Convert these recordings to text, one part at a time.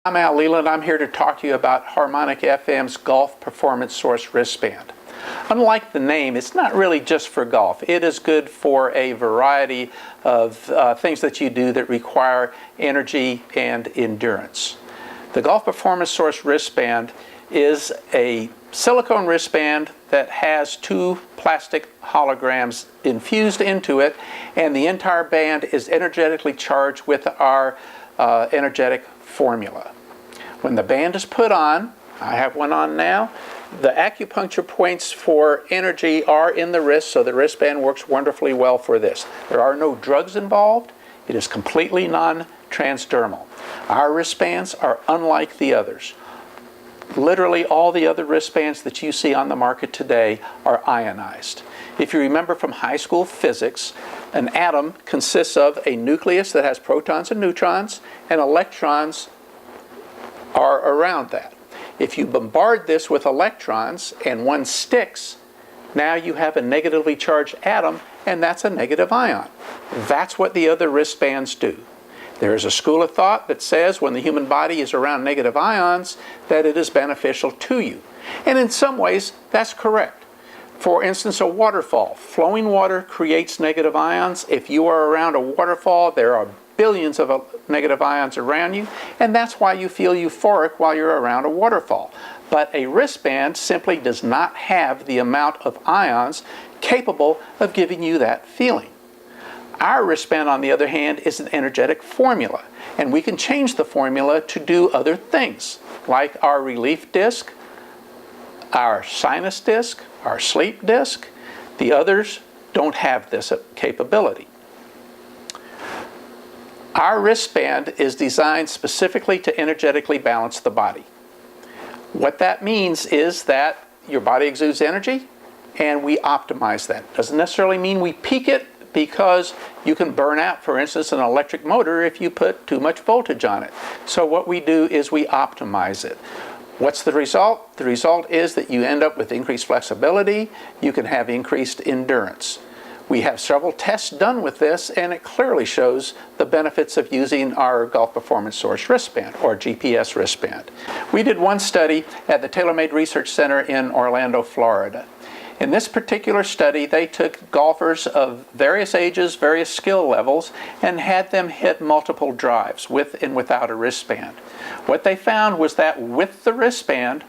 I'm Al Leland. I'm here to talk to you about Harmonic FM's Golf Performance Source wristband. Unlike the name, it's not really just for golf. It is good for a variety of things that you do that require energy and endurance. The Golf Performance Source wristband is a silicone wristband that has two plastic holograms infused into it, and the entire band is energetically charged with our energetic formula. When the band is put on, I have one on now, the acupuncture points for energy are in the wrist, so the wristband works wonderfully well for this. There are no drugs involved. It is completely non-transdermal. Our wristbands are unlike the others. Literally all the other wristbands that you see on the market today are ionized. If you remember from high school physics, an atom consists of a nucleus that has protons and neutrons, and electrons are around that. If you bombard this with electrons and one sticks, now you have a negatively charged atom, and that's a negative ion. That's what the other wristbands do. There is a school of thought that says when the human body is around negative ions, that it is beneficial to you. And in some ways, that's correct. For instance, a waterfall. Flowing water creates negative ions. If you are around a waterfall, there are billions of negative ions around you, and that's why you feel euphoric while you're around a waterfall. But a wristband simply does not have the amount of ions capable of giving you that feeling. Our wristband, on the other hand, is an energetic formula, and we can change the formula to do other things, like our relief disc, our sinus disc, our sleep disc. The others don't have this capability. Our wristband is designed specifically to energetically balance the body. What that means is that your body exudes energy, and we optimize that. Doesn't necessarily mean we peak it, because you can burn out, for instance, an electric motor if you put too much voltage on it. So what we do is we optimize it. What's the result? The result is that you end up with increased flexibility. You can have increased endurance. We have several tests done with this, and it clearly shows the benefits of using our Golf Performance Source wristband, or GPS wristband. We did one study at the TaylorMade Research Center in Orlando, Florida. In this particular study, they took golfers of various ages, various skill levels, and had them hit multiple drives with and without a wristband. What they found was that with the wristband,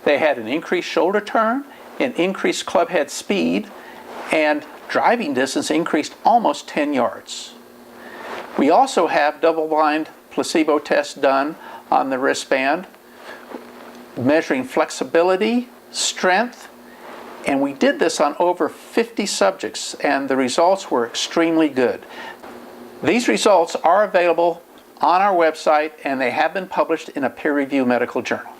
they had an increased shoulder turn, an increased club head speed, and driving distance increased almost 10 yards. We also have double-blind placebo tests done on the wristband, measuring flexibility, strength, and we did this on over 50 subjects, and the results were extremely good. These results are available on our website, and they have been published in a peer-reviewed medical journal.